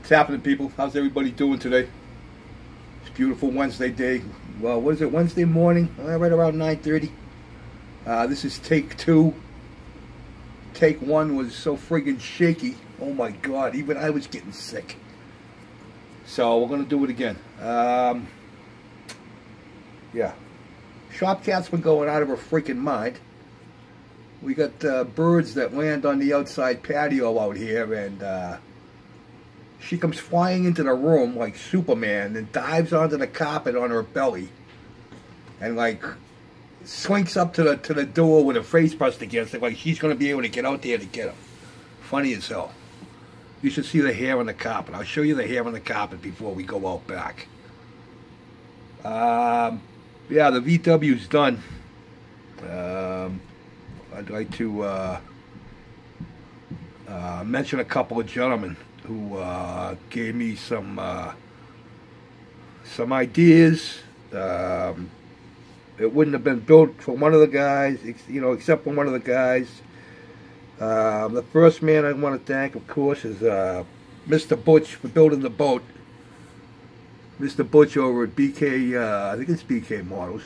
What's happening, people? How's everybody doing today? It's a beautiful Wednesday day. Well, what is it? Wednesday morning, right around 9:30. This is take two. Take one was so friggin' shaky. Oh my God! Even I was getting sick. So we're gonna do it again. Yeah, Shopcat's been going out of her freaking mind. We got birds that land on the outside patio out here, and she comes flying into the room like Superman and dives onto the carpet on her belly and like slinks up to the door with her face pressed against it like she's going to be able to get out there to get him. Funny as hell. You should see the hair on the carpet. I'll show you the hair on the carpet before we go out back. Yeah, the VW's done. I'd like to mention a couple of gentlemen who gave me some ideas. It wouldn't have been built for one of the guys, except for one of the guys. The first man I want to thank, of course, is Mr. Butch for building the boat. Mr. Butch over at BK, I think it's BK Model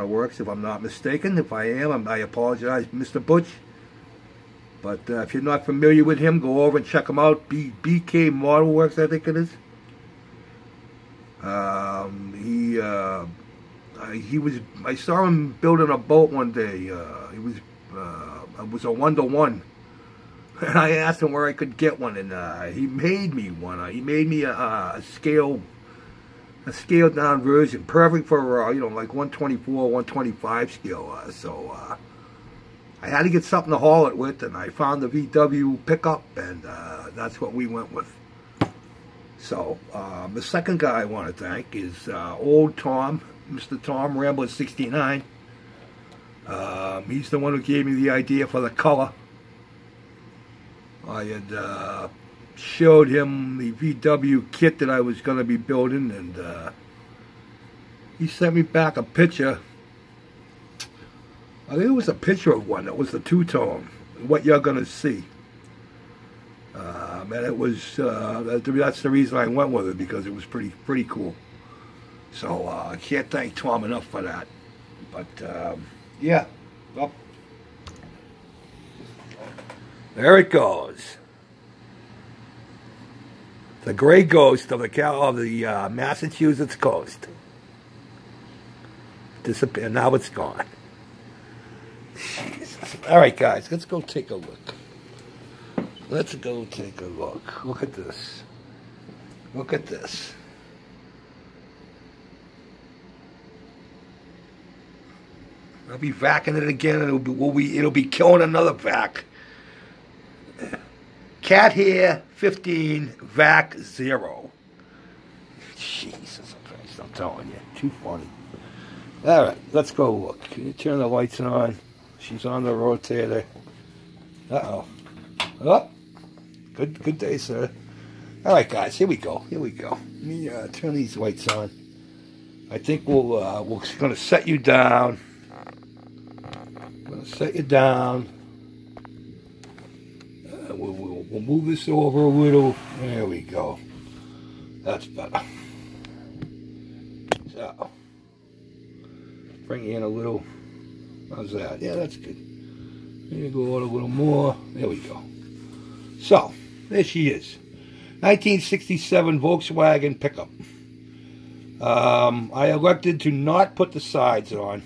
Works, if I'm not mistaken. If I am, I apologize, Mr. Butch. But if you're not familiar with him, go over and check him out. BK Model Works, I think it is. I saw him building a boat one day. It was a 1-to-1, and I asked him where I could get one, and he made me one. He made me a scaled down version, perfect for like 124, 125 scale. So I had to get something to haul it with, and I found the VW pickup, and that's what we went with. So the second guy I want to thank is old Tom, Mr. Tom Rambler 69. He's the one who gave me the idea for the color. I had showed him the VW kit that I was going to be building, and he sent me back a picture. I think it was a picture of one that was the two-tone, what you're going to see. And it was, that's the reason I went with it, because it was pretty cool. So I can't thank Tom enough for that. But yeah, well, there it goes. The gray ghost of the Massachusetts coast. Disappeared. Now it's gone. Jesus. All right, guys, let's go take a look. Let's go take a look. Look at this. Look at this. I'll be vacking it again, and it'll be killing another vac. Cat hair 15, vac 0. Jesus Christ, I'm telling you, too funny. All right, let's go look. Can you turn the lights on? She's on the rotator. Uh-oh. Oh, good day, sir. All right, guys, here we go. Here we go. Let me turn these lights on. I think we're going to set you down. I'm going to set you down. We'll move this over a little. There we go. That's better. So, bring you in a little. How's that? Yeah, that's good. Maybe go out a little more. There we go. So, there she is. 1967 Volkswagen pickup. I elected to not put the sides on.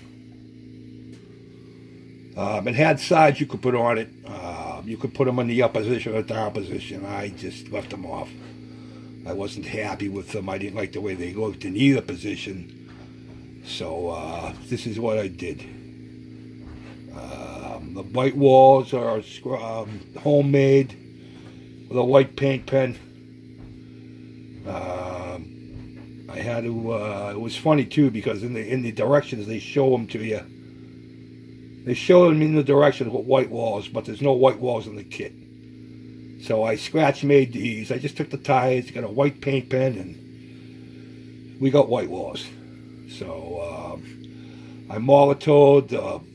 It had sides you could put on it. You could put them in the up position or down position. I just left them off. I wasn't happy with them. I didn't like the way they looked in either position. So this is what I did. The white walls are homemade with a white paint pen. I had to. It was funny too, because in the directions they show them to you. They show them in the directions with white walls, but there's no white walls in the kit. So I scratch made these. I just took the tires, got a white paint pen, and we got white walls. So I molotowed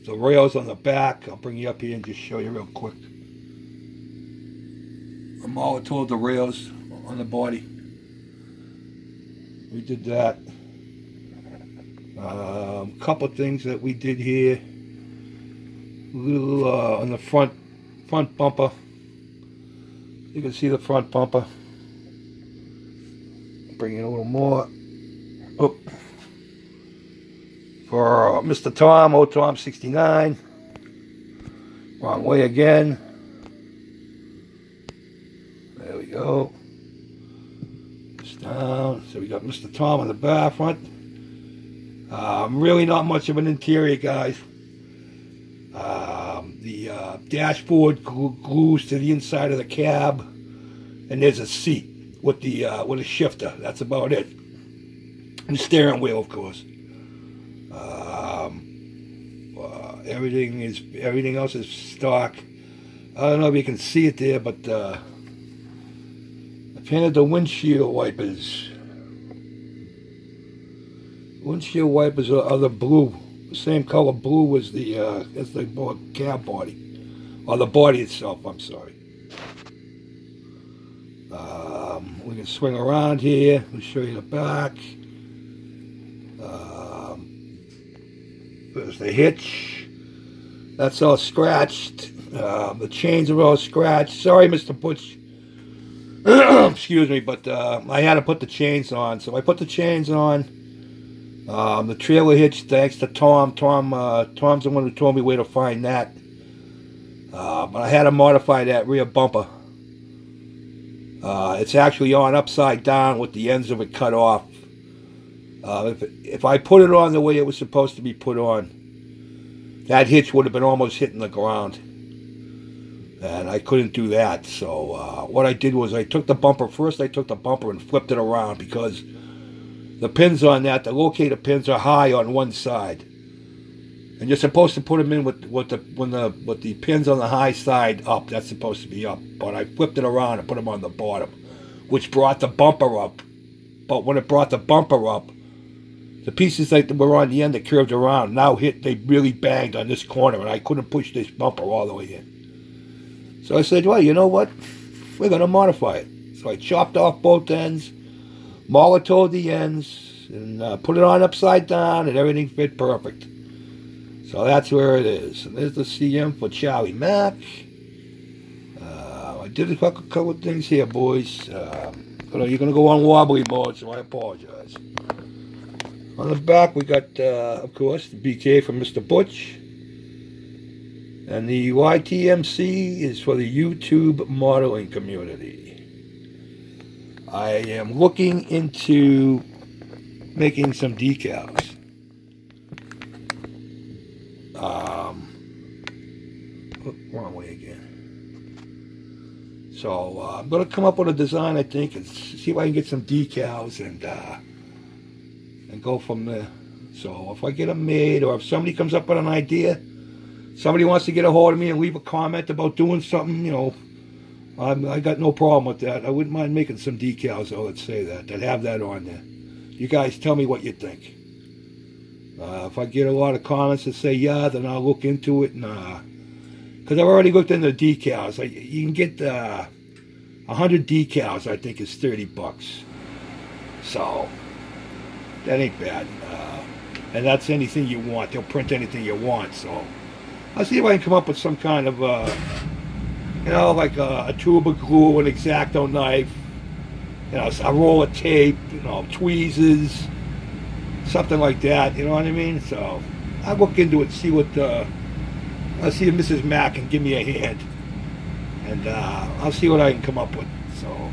the rails on the back. I'll bring you up here and just show you real quick. the Molotov, the rails on the body. We did that. Couple things that we did here. A little on the front bumper. You can see the front bumper. Bring it a little more. Oh. For Mr. Tom, old Tom 69. Wrong way again. There we go. Just down. So we got Mr. Tom on the back front. Really not much of an interior, guys. The dashboard glues to the inside of the cab, and there's a seat with a shifter. That's about it. And the steering wheel, of course. Everything else is stock. I don't know if you can see it there, but I painted the windshield wipers. Windshield wipers are the blue, the same color blue as the cab body, or the body itself. I'm sorry. We can swing around here. We'll show you the back. There's the hitch. That's all scratched. The chains are all scratched. Sorry, Mr. Butch. Excuse me, but I had to put the chains on. So I put the chains on. The trailer hitch, thanks to Tom. Tom's the one who told me where to find that. But I had to modify that rear bumper. It's actually on upside down with the ends of it cut off. If I put it on the way it was supposed to be put on, that hitch would have been almost hitting the ground. And I couldn't do that. So what I did was I took the bumper. First I took the bumper and flipped it around, because the pins on that, the locator pins, are high on one side. And you're supposed to put them in with the pins on the high side up. That's supposed to be up. But I flipped it around and put them on the bottom, which brought the bumper up. But when it brought the bumper up, the pieces that were on the end that curved around they really banged on this corner, and I couldn't push this bumper all the way in. So I said, well, you know what? We're going to modify it. So I chopped off both ends, Molotov the ends, and put it on upside down, and everything fit perfect. So that's where it is. And there's the CM for Charlie Mac. I did a couple of things here, boys. You're going to go on wobbly mode, so I apologize. On the back, we got, of course, the BK from Mr. Butch. And the YTMC is for the YouTube modeling community. I am looking into making some decals. Wrong way again. So I'm going to come up with a design, I think, and see if I can get some decals and go from there. So if I get them made, or if somebody comes up with an idea, somebody wants to get a hold of me and leave a comment about doing something, you know, I got no problem with that. I wouldn't mind making some decals, though, let's say that have that on there. You guys tell me what you think. If I get a lot of comments that say yeah, then I'll look into it. Because I've already looked into decals. You can get 100 decals, I think, is $30. So that ain't bad. And that's anything you want. They'll print anything you want. So I'll see if I can come up with some kind of, you know, like a tube of glue, an X-Acto knife, you know, a roll of tape, you know, tweezers, something like that. You know what I mean? So I'll look into it, see what I'll see if Mrs. Mac can give me a hand, and I'll see what I can come up with. So,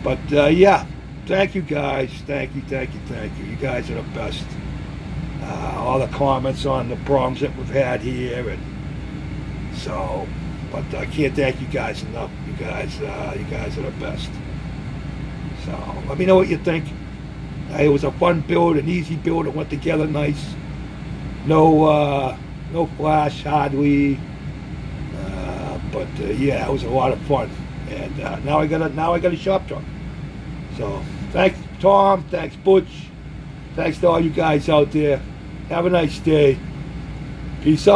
but yeah, thank you guys, thank you. You guys are the best. All the comments on the problems that we've had here, and so, but I can't thank you guys enough. You guys are the best. So let me know what you think. It was a fun build, an easy build. It went together nice. No flash hardly, but yeah, it was a lot of fun. And now I got a shop truck. So thanks Tom, thanks Butch, thanks to all you guys out there. Have a nice day. Peace out.